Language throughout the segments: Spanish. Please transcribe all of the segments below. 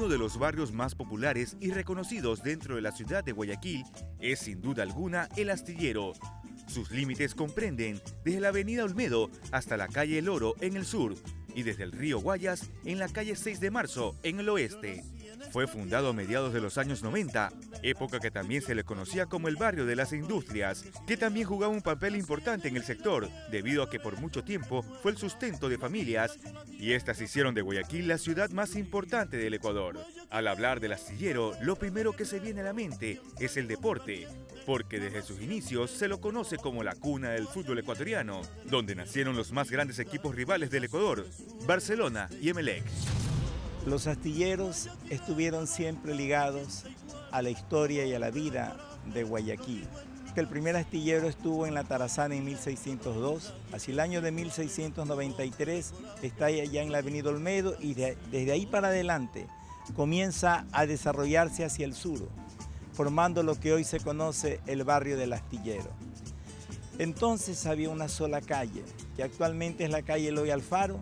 Uno de los barrios más populares y reconocidos dentro de la ciudad de Guayaquil es sin duda alguna El Astillero. Sus límites comprenden desde la avenida Olmedo hasta la calle El Oro en el sur y desde el río Guayas en la calle 6 de Marzo en el oeste. Fue fundado a mediados de los años 90, época que también se le conocía como el barrio de las industrias, que también jugaba un papel importante en el sector, debido a que por mucho tiempo fue el sustento de familias, y estas hicieron de Guayaquil la ciudad más importante del Ecuador. Al hablar del Astillero, lo primero que se viene a la mente es el deporte, porque desde sus inicios se lo conoce como la cuna del fútbol ecuatoriano, donde nacieron los más grandes equipos rivales del Ecuador, Barcelona y Emelec. Los astilleros estuvieron siempre ligados a la historia y a la vida de Guayaquil. El primer astillero estuvo en la Tarazana en 1602, hacia el año de 1693 está allá en la avenida Olmedo y desde ahí para adelante comienza a desarrollarse hacia el sur, formando lo que hoy se conoce el barrio del Astillero. Entonces había una sola calle, que actualmente es la calle Eloy Alfaro,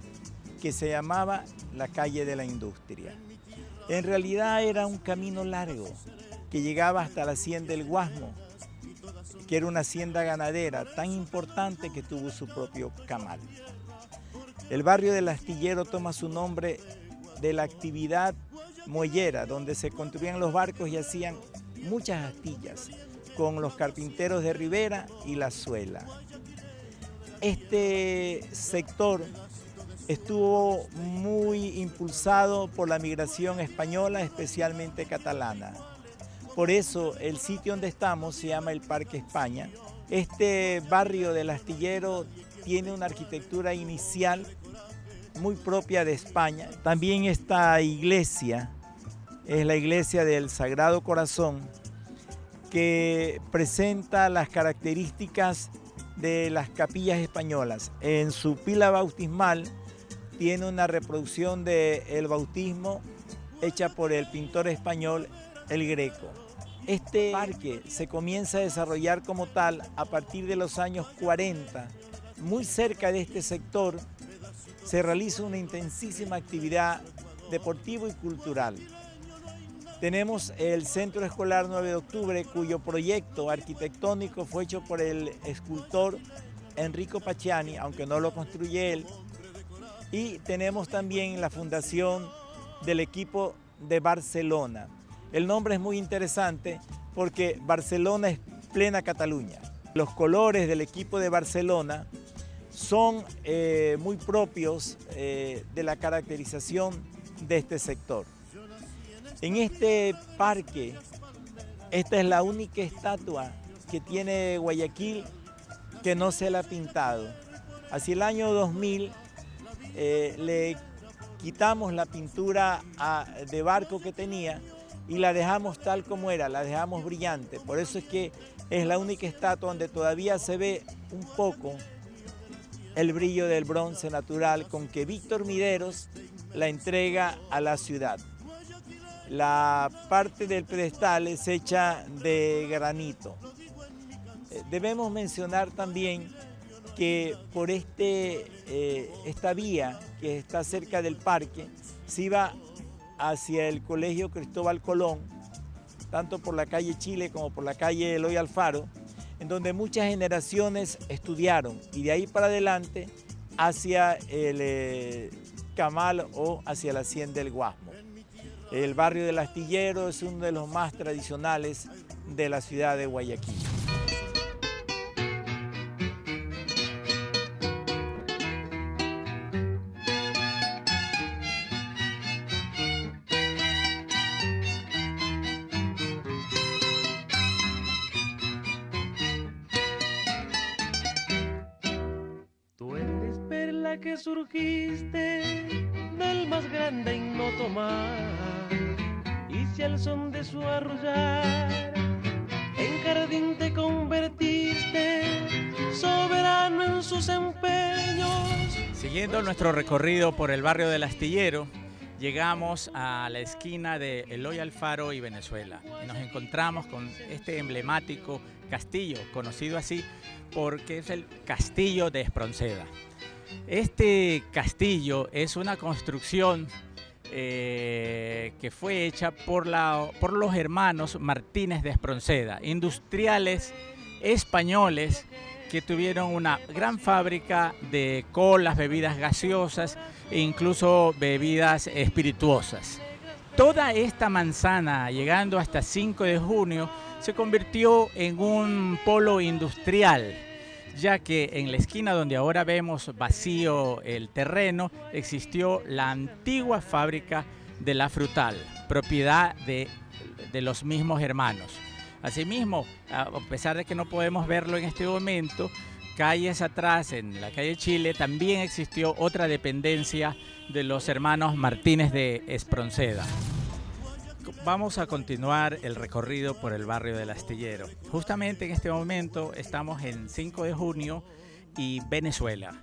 que se llamaba la calle de la industria. En realidad era un camino largo que llegaba hasta la hacienda El Guasmo, que era una hacienda ganadera tan importante que tuvo su propio camal. El barrio del Astillero toma su nombre de la actividad muellera, donde se construían los barcos y hacían muchas astillas con los carpinteros de Rivera y La Suela. Este sector estuvo muy impulsado por la migración española, especialmente catalana. Por eso el sitio donde estamos se llama el Parque España. Este barrio del Astillero tiene una arquitectura inicial muy propia de España. También esta iglesia es la iglesia del Sagrado Corazón, que presenta las características de las capillas españolas. En su pila bautismal tiene una reproducción del bautismo hecha por el pintor español El Greco. Este parque se comienza a desarrollar como tal a partir de los años 40. Muy cerca de este sector se realiza una intensísima actividad deportiva y cultural. Tenemos el Centro Escolar 9 de Octubre, cuyo proyecto arquitectónico fue hecho por el escultor Enrico Pacciani, aunque no lo construye él. Y tenemos también la fundación del equipo de Barcelona. El nombre es muy interesante porque Barcelona es plena Cataluña. Los colores del equipo de Barcelona son muy propios de la caracterización de este sector. En este parque, esta es la única estatua que tiene Guayaquil que no se la ha pintado. Hacia el año 2000 le quitamos la pintura de barco que tenía y la dejamos tal como era, la dejamos brillante. Por eso es que es la única estatua donde todavía se ve un poco el brillo del bronce natural con que Víctor Mideros la entrega a la ciudad. La parte del pedestal es hecha de granito. Debemos mencionar también que por esta vía que está cerca del parque se iba hacia el Colegio Cristóbal Colón, tanto por la calle Chile como por la calle Eloy Alfaro, en donde muchas generaciones estudiaron y de ahí para adelante hacia el Camal o hacia la hacienda El Guasmo. El barrio del Astillero es uno de los más tradicionales de la ciudad de Guayaquil. Tú eres perla que surgiste del más grande ignoto mar, y si al son de su arrullar en jardín te convertiste, soberano en sus empeños. Siguiendo nuestro recorrido por el barrio del Astillero, llegamos a la esquina de Eloy Alfaro y Venezuela y nos encontramos con este emblemático castillo, conocido así porque es el Castillo de Espronceda. Este castillo es una construcción que fue hecha por los hermanos Martínez de Espronceda, industriales españoles que tuvieron una gran fábrica de colas, bebidas gaseosas e incluso bebidas espirituosas. Toda esta manzana, llegando hasta 5 de junio, se convirtió en un polo industrial, ya que en la esquina donde ahora vemos vacío el terreno, existió la antigua fábrica de La Frutal, propiedad de los mismos hermanos. Asimismo, a pesar de que no podemos verlo en este momento, calles atrás, en la calle Chile, también existió otra dependencia de los hermanos Martínez de Espronceda. Vamos a continuar el recorrido por el barrio del Astillero. Justamente en este momento estamos en 5 de junio y Venezuela.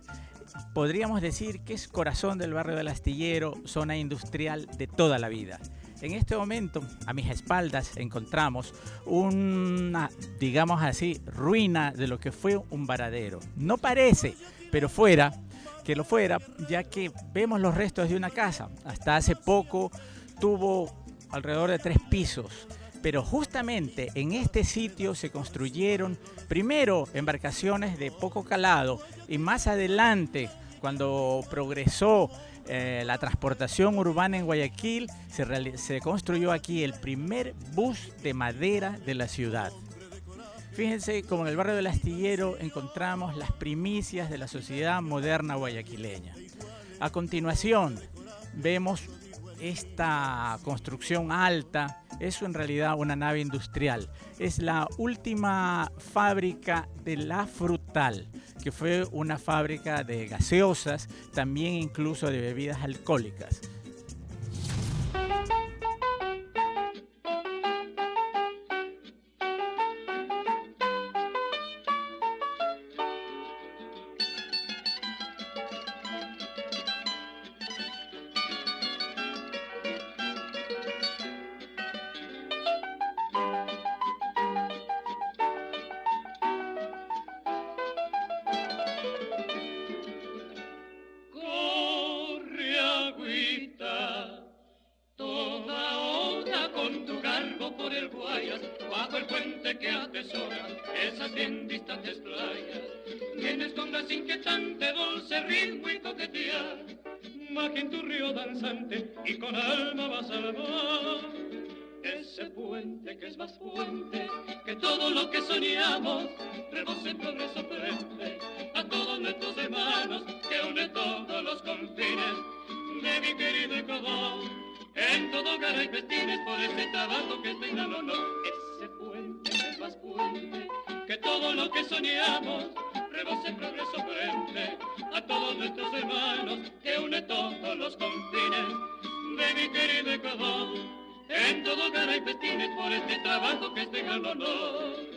Podríamos decir que es corazón del barrio del Astillero, zona industrial de toda la vida. En este momento, a mis espaldas, encontramos una, digamos así, ruina de lo que fue un varadero. No parece, pero fuera, que lo fuera, ya que vemos los restos de una casa. Hasta hace poco tuvo alrededor de 3 pisos, pero justamente en este sitio se construyeron primero embarcaciones de poco calado y más adelante, cuando progresó la transportación urbana en Guayaquil, se construyó aquí el primer bus de madera de la ciudad. Fíjense cómo en el barrio del Astillero encontramos las primicias de la sociedad moderna guayaquileña. A continuación vemos esta construcción alta, es en realidad una nave industrial. Es la última fábrica de La Frutal, que fue una fábrica de gaseosas, también incluso de bebidas alcohólicas. Bajo el puente que atesora esas bien distantes playas, vienes con gracia inquietante, dulce ritmo y coquetear, magia en tu río danzante y con alma vas al mar. Ese puente que es más puente que todo lo que soñamos, rebosa en progreso frente a todos nuestros hermanos, que une todos los confines de mi querido Ecuador. En todo hogar hay festines por este trabajo que tenga el honor. Ese puente que es más puente que todo lo que soñamos, rebosa en progreso frente a todos nuestros hermanos, que une todos los confines de mi querido Ecuador. En todo hogar hay festines por este trabajo que tenga el honor.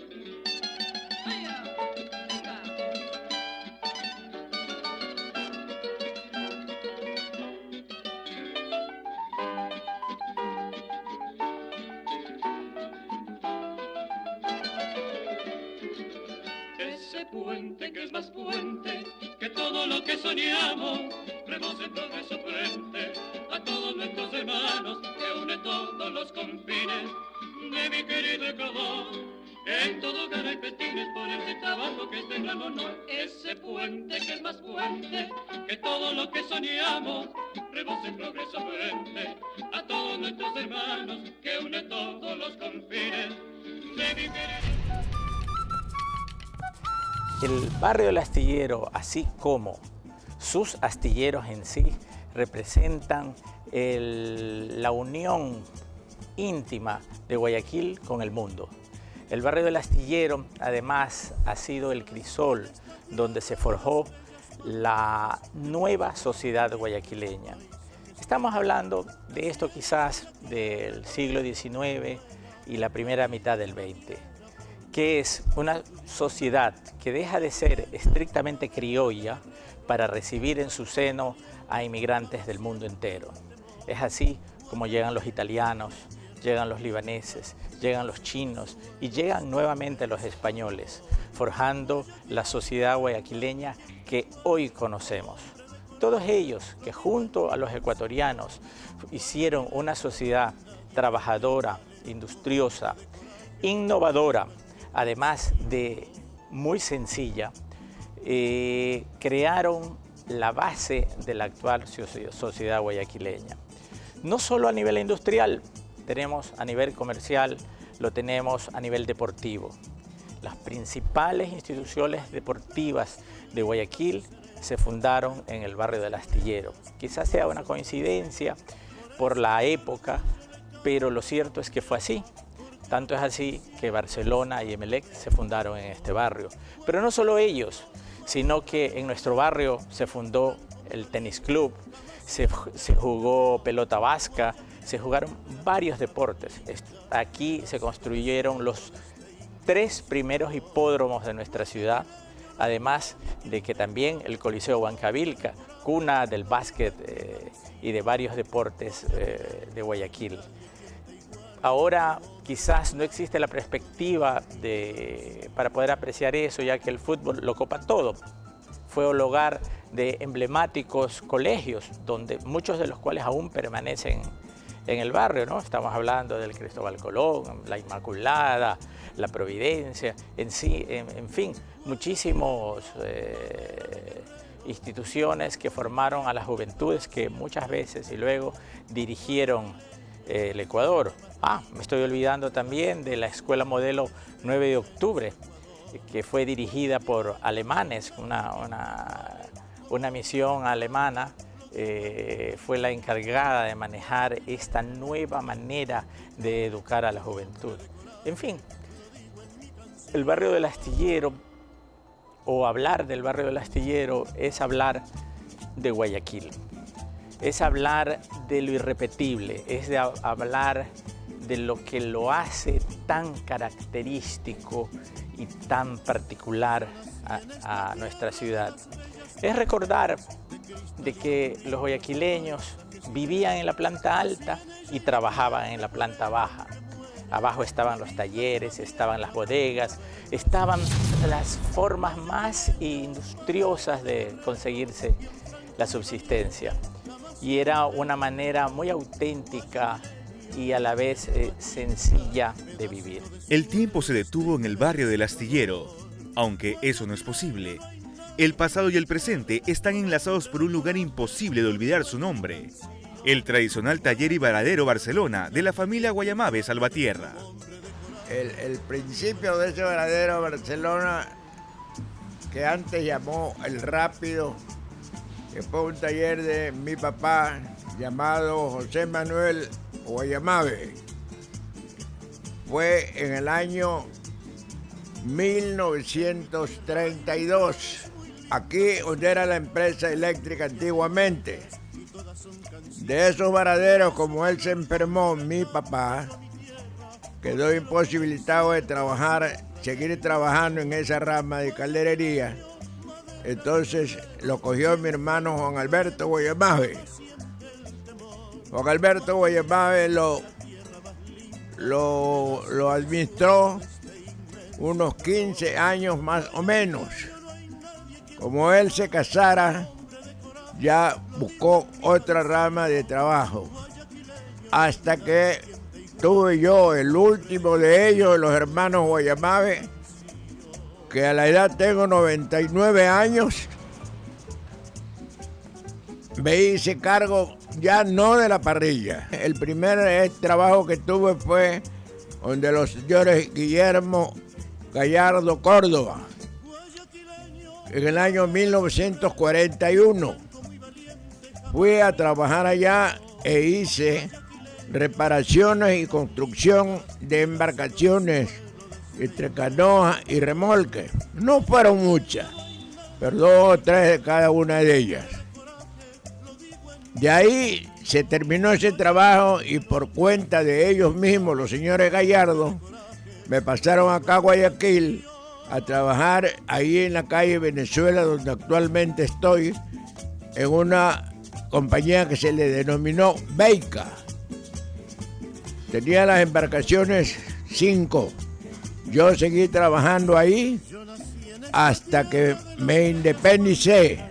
Puente que es más puente que todo lo que soñamos, rebosa en progreso frente a todos nuestros hermanos, que une todos los confines de mi querido Ecuador. En todo hogar hay festines por este trabajo que es de gran honor. Ese puente que es más puente que todo lo que soñamos, rebosa en progreso frente a todos nuestros hermanos, que une todos los confines de mi querido. El barrio del Astillero, así como sus astilleros en sí, representan la unión íntima de Guayaquil con el mundo. El barrio del Astillero, además, ha sido el crisol donde se forjó la nueva sociedad guayaquileña. Estamos hablando de esto quizás del siglo XIX y la primera mitad del XX. Que es una sociedad que deja de ser estrictamente criolla para recibir en su seno a inmigrantes del mundo entero. Es así como llegan los italianos, llegan los libaneses, llegan los chinos y llegan nuevamente los españoles, forjando la sociedad guayaquileña que hoy conocemos. Todos ellos que junto a los ecuatorianos hicieron una sociedad trabajadora, industriosa, innovadora, además de muy sencilla, crearon la base de la actual sociedad guayaquileña. No solo a nivel industrial, tenemos a nivel comercial, lo tenemos a nivel deportivo. Las principales instituciones deportivas de Guayaquil se fundaron en el barrio del Astillero. Quizás sea una coincidencia por la época, pero lo cierto es que fue así. Tanto es así que Barcelona y Emelec se fundaron en este barrio. Pero no solo ellos, sino que en nuestro barrio se fundó el tenis club, se jugó pelota vasca, se jugaron varios deportes. Aquí se construyeron los 3 primeros hipódromos de nuestra ciudad, además de que también el Coliseo Huancavilca, cuna del básquet y de varios deportes de Guayaquil. Ahora quizás no existe la perspectiva para poder apreciar eso, ya que el fútbol lo copa todo. Fue el hogar de emblemáticos colegios, muchos de los cuales aún permanecen en el barrio, ¿no? Estamos hablando del Cristóbal Colón, la Inmaculada, la Providencia, en fin, muchísimas instituciones que formaron a las juventudes que muchas veces y luego dirigieron el Ecuador. Me estoy olvidando también de la Escuela Modelo 9 de Octubre, que fue dirigida por alemanes, una misión alemana. Fue la encargada de manejar esta nueva manera de educar a la juventud. En fin, el barrio del Astillero, o hablar del barrio del Astillero, es hablar de Guayaquil, es hablar de lo irrepetible, es hablar de lo que lo hace tan característico y tan particular a nuestra ciudad. Es recordar de que los guayaquileños vivían en la planta alta y trabajaban en la planta baja. Abajo estaban los talleres, estaban las bodegas, estaban las formas más industriosas de conseguirse la subsistencia. Y era una manera muy auténtica y a la vez sencilla de vivir. El tiempo se detuvo en el barrio del Astillero, aunque eso no es posible. El pasado y el presente están enlazados por un lugar imposible de olvidar su nombre: el tradicional taller y varadero Barcelona de la familia Guayamabe Salvatierra. El principio de ese varadero Barcelona, que antes llamó El Rápido, que fue un taller de mi papá llamado José Manuel Guayamabe, fue en el año 1932. Aquí donde era la empresa eléctrica antiguamente. De esos varaderos, como él se enfermó, mi papá quedó imposibilitado de seguir trabajando en esa rama de calderería. Entonces lo cogió mi hermano Juan Alberto Guayamabe. Juan Alberto Guayamabe lo administró unos 15 años más o menos. Como él se casara, ya buscó otra rama de trabajo, hasta que tuve yo el último de ellos, los hermanos Guayamabe, que a la edad tengo 99 años, me hice cargo ya no de la parrilla. El primer trabajo que tuve fue donde los señores Guillermo Gallardo Córdoba, en el año 1941. Fui a trabajar allá e hice reparaciones y construcción de embarcaciones entre canoas y remolques. No fueron muchas, pero 2 o 3 de cada una de ellas. De ahí se terminó ese trabajo y por cuenta de ellos mismos, los señores Gallardo, me pasaron acá a Guayaquil a trabajar ahí en la calle Venezuela, donde actualmente estoy, en una compañía que se le denominó Beica. Tenía las embarcaciones 5. Yo seguí trabajando ahí hasta que me independicé.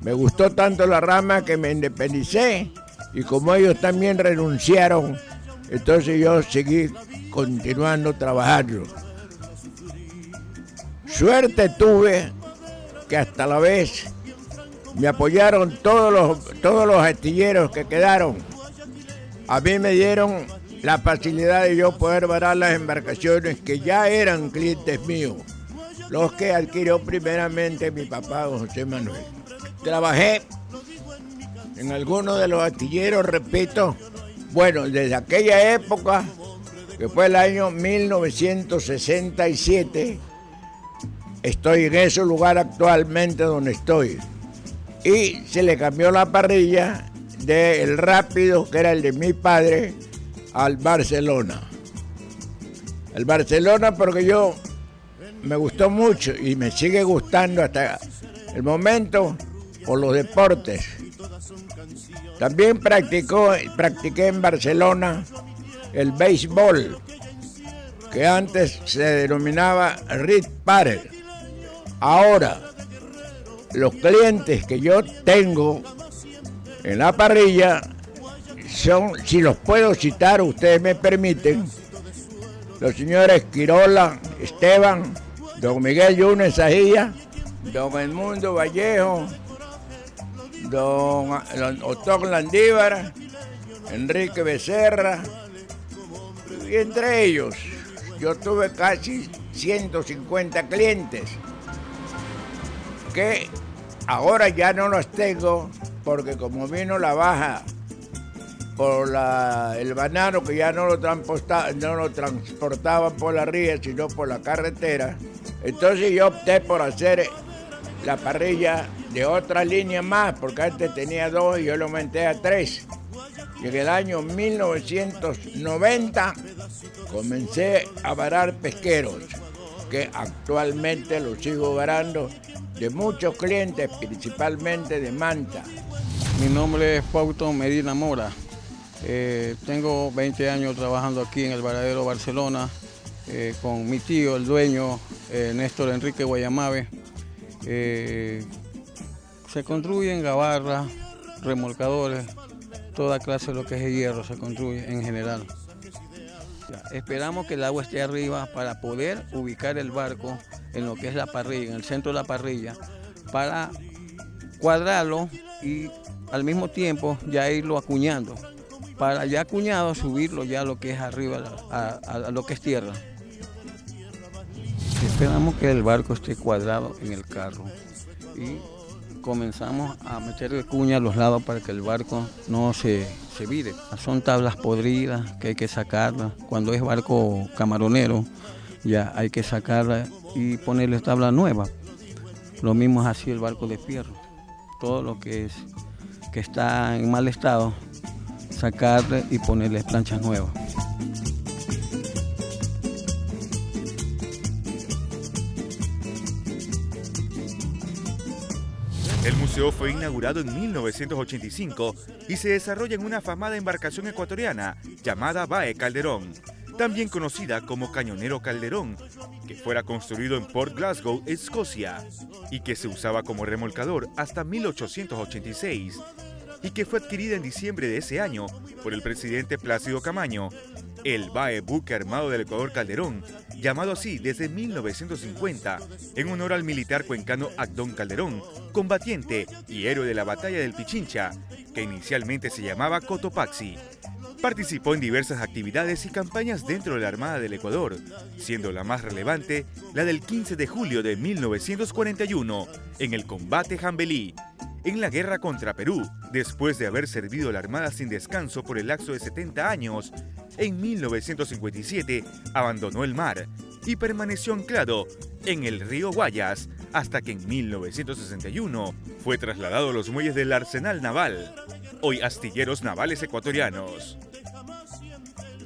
Me gustó tanto la rama que me independicé y como ellos también renunciaron, entonces yo seguí continuando trabajando. Suerte tuve que hasta la vez me apoyaron todos los astilleros que quedaron. A mí me dieron la facilidad de yo poder varar las embarcaciones que ya eran clientes míos, los que adquirió primeramente mi papá, don José Manuel. Trabajé en algunos de los astilleros, repito, bueno, desde aquella época, que fue el año 1967, estoy en ese lugar actualmente donde estoy. Y se le cambió la parrilla del Rápido, que era el de mi padre, al Barcelona. El Barcelona porque me gustó mucho y me sigue gustando hasta el momento por los deportes. También practiqué en Barcelona el béisbol, que antes se denominaba Red Paddle. Ahora, los clientes que yo tengo en la parrilla son, si los puedo citar, ustedes me permiten, los señores Quirola, Esteban, don Miguel Yunes Ajía, don Edmundo Vallejo, don Otón Landívar, Enrique Becerra, y entre ellos yo tuve casi 150 clientes que ahora ya no los tengo porque como vino la baja por el banano, que ya no lo transportaban por la ría sino por la carretera, entonces yo opté por hacer la parrilla de otra línea más, porque antes tenía 2 y yo lo aumenté a 3. Y en el año 1990 comencé a varar pesqueros, que actualmente los sigo varando de muchos clientes, principalmente de Manta. Mi nombre es Fausto Medina Mora. Tengo 20 años trabajando aquí en el Varadero Barcelona con mi tío, el dueño, Néstor Enrique Guayamabe. Se construyen gabarras, remolcadores, toda clase de lo que es de hierro se construye en general. Esperamos que el agua esté arriba para poder ubicar el barco en lo que es la parrilla, en el centro de la parrilla, para cuadrarlo y al mismo tiempo ya irlo acuñando, para ya acuñado subirlo ya a lo que es arriba, a lo que es tierra. Esperamos que el barco esté cuadrado en el carro y comenzamos a meterle cuña a los lados para que el barco no se vire. Son tablas podridas que hay que sacarlas. Cuando es barco camaronero ya hay que sacarla y ponerle tabla nueva. Lo mismo es así el barco de fierro. Todo lo que está en mal estado, sacarle y ponerle planchas nuevas. El museo fue inaugurado en 1985 y se desarrolla en una afamada embarcación ecuatoriana llamada Bae Calderón, también conocida como Cañonero Calderón, que fuera construido en Port Glasgow, Escocia, y que se usaba como remolcador hasta 1886, y que fue adquirida en diciembre de ese año por el presidente Plácido Camaño. El Bae Buque Armado del Ecuador Calderón, llamado así desde 1950, en honor al militar cuencano Agdón Calderón, combatiente y héroe de la batalla del Pichincha, que inicialmente se llamaba Cotopaxi. Participó en diversas actividades y campañas dentro de la Armada del Ecuador, siendo la más relevante la del 15 de julio de 1941, en el combate Jambelí, en la guerra contra Perú, después de haber servido a la Armada sin descanso por el lapso de 70 años, en 1957 abandonó el mar y permaneció anclado en el río Guayas hasta que en 1961 fue trasladado a los muelles del Arsenal Naval, hoy Astilleros Navales Ecuatorianos.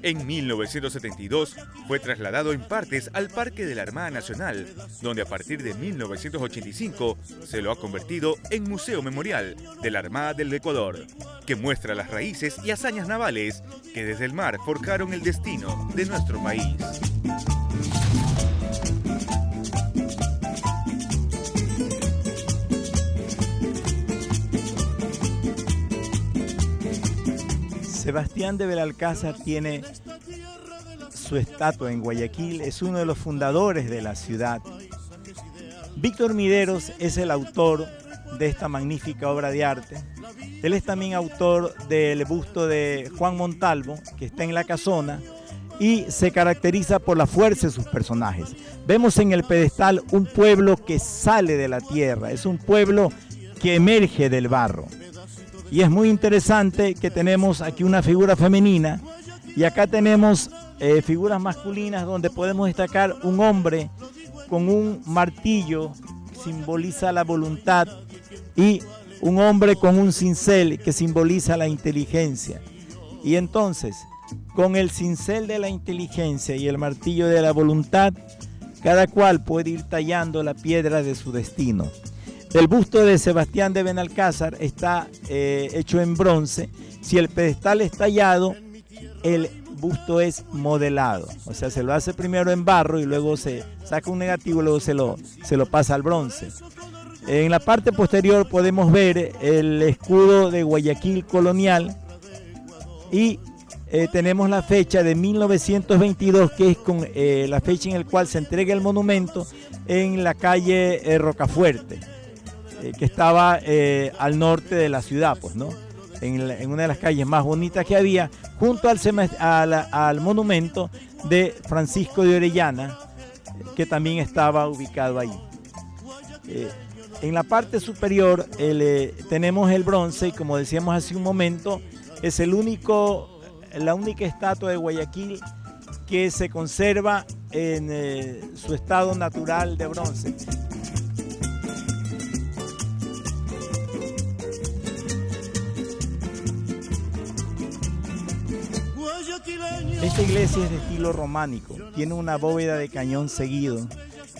En 1972 fue trasladado en partes al Parque de la Armada Nacional, donde a partir de 1985 se lo ha convertido en Museo Memorial de la Armada del Ecuador, que muestra las raíces y hazañas navales que desde el mar forjaron el destino de nuestro país. Sebastián de Belalcázar tiene su estatua en Guayaquil, es uno de los fundadores de la ciudad. Víctor Mideros es el autor de esta magnífica obra de arte. Él es también autor del busto de Juan Montalvo, que está en la casona, y se caracteriza por la fuerza de sus personajes. Vemos en el pedestal un pueblo que sale de la tierra, es un pueblo que emerge del barro. Y es muy interesante que tenemos aquí una figura femenina y acá tenemos figuras masculinas donde podemos destacar un hombre con un martillo que simboliza la voluntad y un hombre con un cincel que simboliza la inteligencia. Y entonces, con el cincel de la inteligencia y el martillo de la voluntad, cada cual puede ir tallando la piedra de su destino. El busto de Sebastián de Benalcázar está hecho en bronce. Si el pedestal es tallado, el busto es modelado. O sea, se lo hace primero en barro y luego se saca un negativo y luego se lo pasa al bronce. En la parte posterior podemos ver el escudo de Guayaquil colonial y tenemos la fecha de 1922, que es con la fecha en la cual se entrega el monumento en la calle Rocafuerte, que estaba al norte de la ciudad, pues, ¿no? En una de las calles más bonitas que había, junto al monumento de Francisco de Orellana, que también estaba ubicado ahí. En la parte superior tenemos el bronce y, como decíamos hace un momento, es la única estatua de Guayaquil que se conserva en su estado natural de bronce. Esta iglesia es de estilo románico, tiene una bóveda de cañón seguido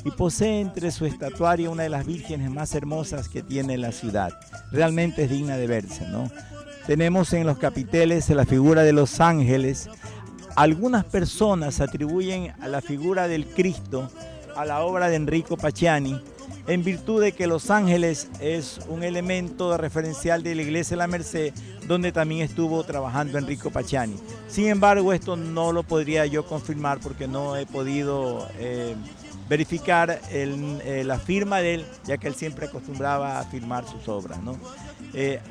y posee entre su estatuario una de las vírgenes más hermosas que tiene la ciudad. Realmente es digna de verse, ¿no? Tenemos en los capiteles la figura de los ángeles. Algunas personas atribuyen a la figura del Cristo a la obra de Enrico Pacciani, en virtud de que los ángeles es un elemento referencial de la iglesia de la Merced, donde también estuvo trabajando Enrico Pacciani. Sin embargo, esto no lo podría yo confirmar porque no he podido verificar la firma de él, ya que él siempre acostumbraba a firmar sus obras, ¿no?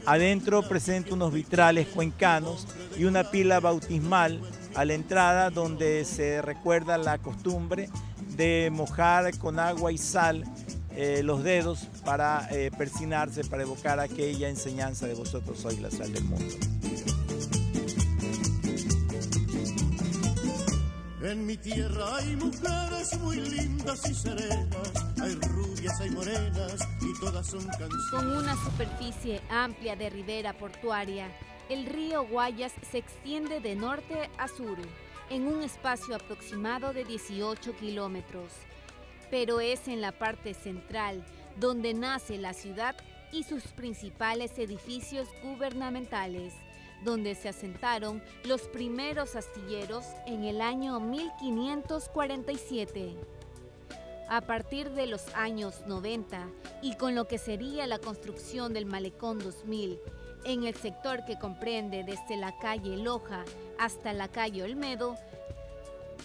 Adentro presenta unos vitrales cuencanos y una pila bautismal a la entrada, donde se recuerda la costumbre de mojar con agua y sal los dedos para persignarse, para evocar aquella enseñanza de vosotros sois la sal del mundo. En mi tierra hay mujeres muy lindas y serenas, hay rubias, hay morenas y todas son canciones. Con una superficie amplia de ribera portuaria, el río Guayas se extiende de norte a sur, en un espacio aproximado de 18 kilómetros. Pero es en la parte central donde nace la ciudad y sus principales edificios gubernamentales, donde se asentaron los primeros astilleros en el año 1547. A partir de los años 90 y con lo que sería la construcción del Malecón 2000, en el sector que comprende desde la calle Loja hasta la calle Olmedo,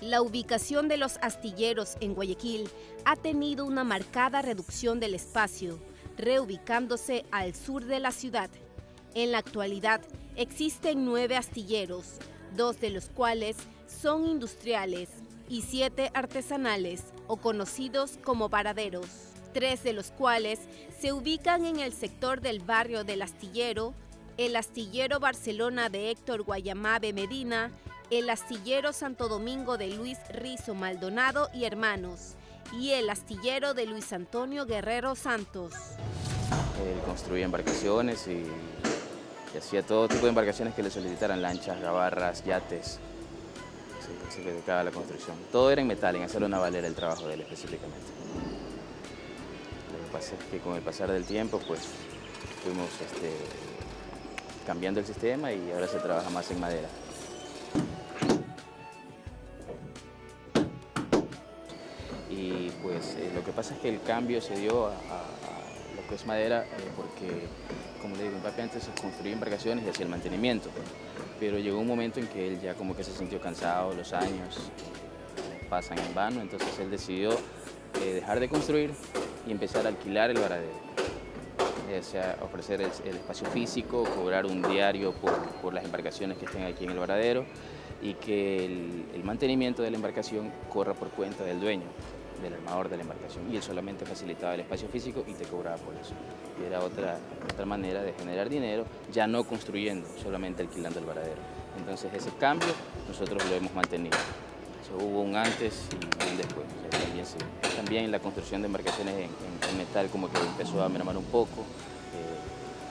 la ubicación de los astilleros en Guayaquil ha tenido una marcada reducción del espacio, reubicándose al sur de la ciudad. En la actualidad existen 9 astilleros, 2 de los cuales son industriales y 7 artesanales o conocidos como varaderos, 3 de los cuales se ubican en el sector del barrio del Astillero, el Astillero Barcelona de Héctor Guayamabe Medina, el Astillero Santo Domingo de Luis Rizo Maldonado y Hermanos y el Astillero de Luis Antonio Guerrero Santos. Él construía embarcaciones y hacía todo tipo de embarcaciones que le solicitaran, lanchas, gabarras, yates. Se dedicaba a la construcción. Todo era en metal, en acero naval era el trabajo de él específicamente. Lo que pasa es que con el pasar del tiempo pues fuimos cambiando el sistema y ahora se trabaja más en madera. Y pues lo que pasa es que el cambio se dio lo que es madera, porque, como le digo, mi papi antes construía embarcaciones y hacía el mantenimiento, pero llegó un momento en que él ya como que se sintió cansado, los años pasan en vano, entonces él decidió dejar de construir y empezar a alquilar el varadero. O sea, ofrecer el espacio físico, cobrar un diario por las embarcaciones que estén aquí en el varadero y que el mantenimiento de la embarcación corra por cuenta del dueño, del armador de la embarcación, y él solamente facilitaba el espacio físico y te cobraba por eso. Y era otra manera de generar dinero, ya no construyendo, solamente alquilando el varadero. Entonces ese cambio nosotros lo hemos mantenido. Hubo un antes y un después. También la construcción de embarcaciones en metal como que empezó a mermar un poco.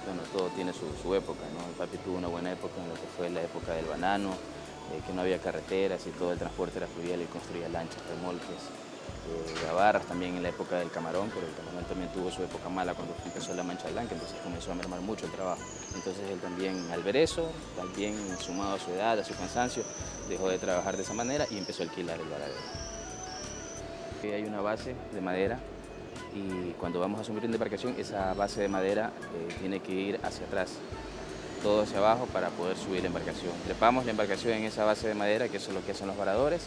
Bueno, todo tiene su época, ¿no? El papi tuvo una buena época en lo que fue la época del banano, que no había carreteras y todo el transporte era fluvial y construía lanchas, remolques, gabarras también en la época del camarón, pero el camarón también tuvo su época mala cuando empezó la mancha blanca, entonces comenzó a mermar mucho el trabajo. Entonces él también, al ver eso, también sumado a su edad, a su cansancio, dejó de trabajar de esa manera y empezó a alquilar el varadero. Hay una base de madera y cuando vamos a subir en embarcación, esa base de madera tiene que ir hacia atrás, todo hacia abajo para poder subir la embarcación. Trepamos la embarcación en esa base de madera, que eso es lo que hacen los varadores,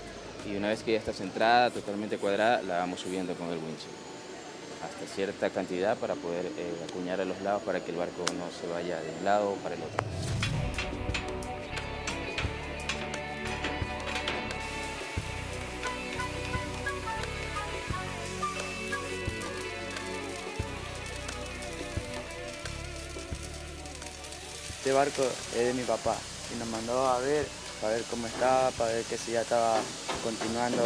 y una vez que ya está centrada, totalmente cuadrada, la vamos subiendo con el winch hasta cierta cantidad para poder acuñar a los lados para que el barco no se vaya de un lado para el otro. Este barco es de mi papá y nos mandó a ver, para ver cómo estaba, para ver que si ya estaba continuando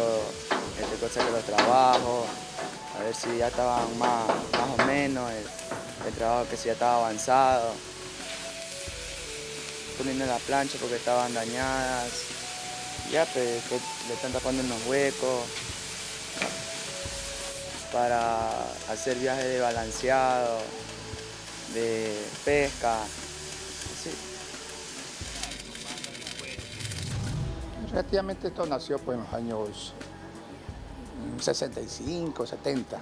cosas de los trabajos, a ver si ya estaban más o menos el trabajo, que si ya estaba avanzado, poniendo la plancha porque estaban dañadas, ya pues le están tapando unos huecos para hacer viajes de balanceado, de pesca. Sí. Relativamente esto nació pues, en los años 65, 70.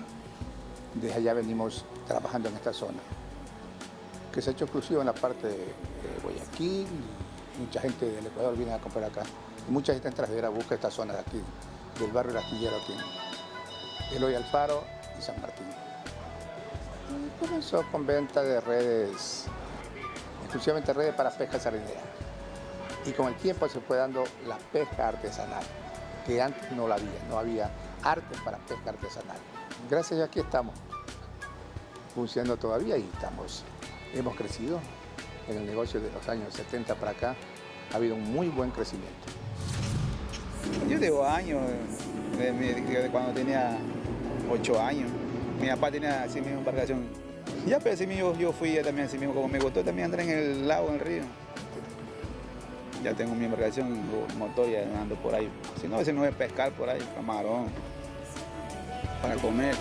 Desde allá venimos trabajando en esta zona, que se ha hecho exclusivo en la parte de Guayaquil. Mucha gente del Ecuador viene a comprar acá. Y mucha gente extranjera busca esta zona de aquí, del barrio del Astillero, aquí en Eloy Alfaro y San Martín. Y comenzó con venta de redes, exclusivamente redes para pesca sardinera. Y con el tiempo se fue dando la pesca artesanal, que antes no la había, no había arte para pesca artesanal. Gracias a Dios aquí estamos, funcionando todavía y hemos crecido. En el negocio de los años 70 para acá ha habido un muy buen crecimiento. Yo llevo años, de cuando tenía 8 años. Mi papá tenía así mismo embarcación. Ya, pero así mismo yo fui también así mismo, como me gustó también entrar en el lago, en el río. Ya tengo mi embarcación, motor, ya ando por ahí. Si no, a veces me voy a pescar por ahí, camarón, para comer.